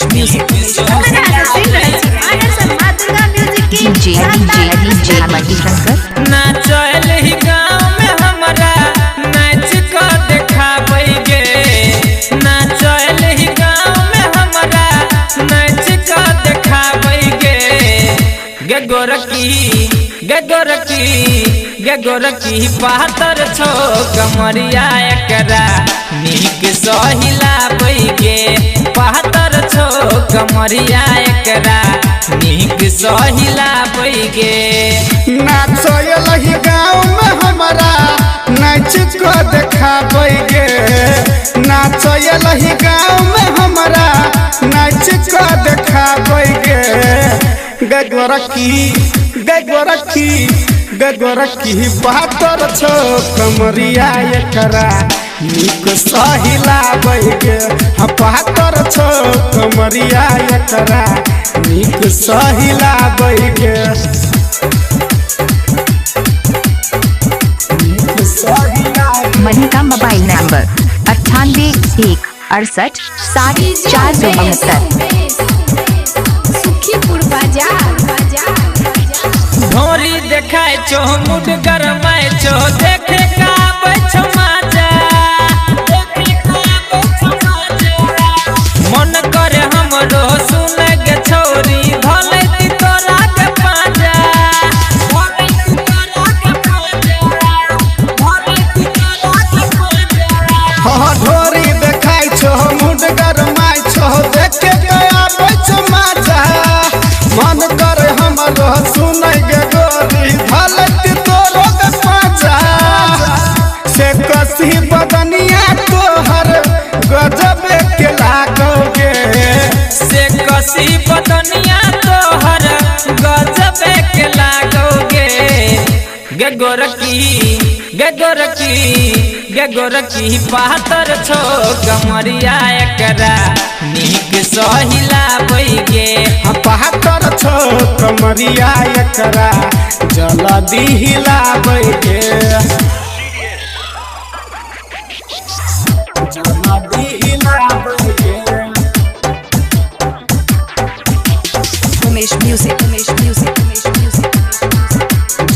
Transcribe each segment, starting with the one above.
Umesh music ना चल ही गाँव में हमरा नाच कर देखाबै गे, ना चल ही गाँव में हमरा नाच कर देखाबै गे। गे गोरकी गे गोरकी गे गोरकी पातर छो कमरिया एकरा नीक सहिलाबै गे, पातर छो कमरिया एकरा नीक सहिलाबै गे। नाचल ही गाँव में हमारा नाच को देखाबै गे, नाचल ही गाँव में हमारा नाच को देखाबै गे। गे गोरकी गे गोरकी गे गोरकी पातर छो कमरिया एकरा नीक सहिलाबै गे, पातर छो कमरिया एकरा नीक सहिलाबै गे। मनी का मोबाइल नंबर 9816870472। सुखीपुर बाजार ढोरी देखाय छो मुड गरमाय छो, देखे का बैठो माजा, देखे का बैठो माजा। मन करे हमरो सुने गे छोरी धलैती तोरा के पाजा, धलैती तोरा के पाजा, धलैती तोरा के पाजा। हाँ ढोरी देखाय छो मुड गरमाय छो, देखे गया बैठ माजा। मन करे हमरो सुनै गे गोरी धलैती तोरो के पाजा। से कसी बदनिया तोहर गजब के लागोगे, से कसी बदनिया तोहर गजब के लागोगे। गे गोरकी गे गोरकी गे गोरकी पातर छो कमरिया एकरा नीक सहिलाबै गे, पातर छो कमरिया एकरा जल्दी हिलाबै गे, जल्दी हिलाबै गे। उमेश म्यूजिक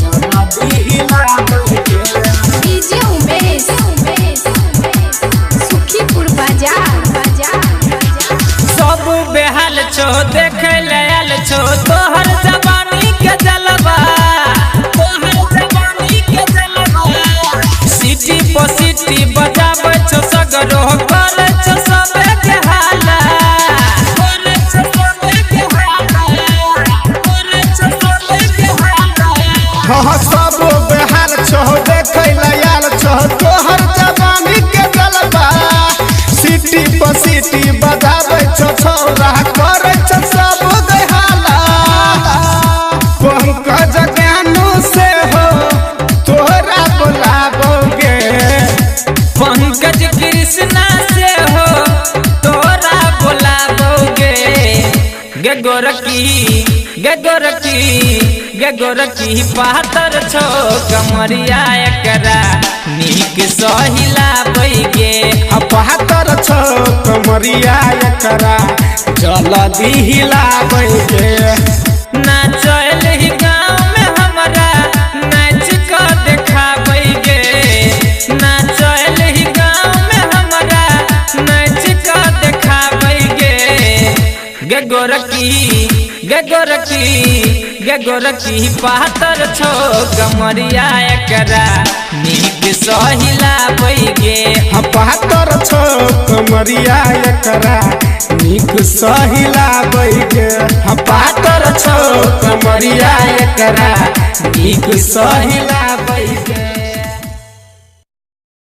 जल्दी हिलाबै गे। डीजे उमेश सुखीपुर बाजार सब बेहाल छो देखे लायल छो तोहर जवानी के जलवा, तोहर जवानी के जलवा। सिटी पर सिटी बजाबै छो सगरो करे छो सबे के हाला, करे छो सबे के हाला, करे छो सबे के हाला। हाँ सब बेहाल छो देखे लायल छो तोहर जवानी के जलवा। सिटी पर सिटी बजाबै छो छौरा करे छो सब देहाला। पंकज ज्ञानू से हो तोहरा बोलाबोगे, पंकज कृष्णा से हो तोरा बोलाबोगे। गे गोरकी गे गोरकी गे गोरकी पातर छो कमरिया एकरा नीक सहिलाबै गे, पातर छो कमरिया एकरा जल्दी हिलाबै गे। ना चल ही गाँव में हमरा नाच कर देखाबै गे, ना चल ही गाँव में हमरा नाच कर देखाबै गे। गे गोरकी गे गोरकी गे गोरकी पातर छो कमरिया एकरा नीक सहिलाबै गे, पातर छो कमरिया एकरा नीक सहिलाबै गे, पातर छो कमरिया एकरा नीक सहिलाबै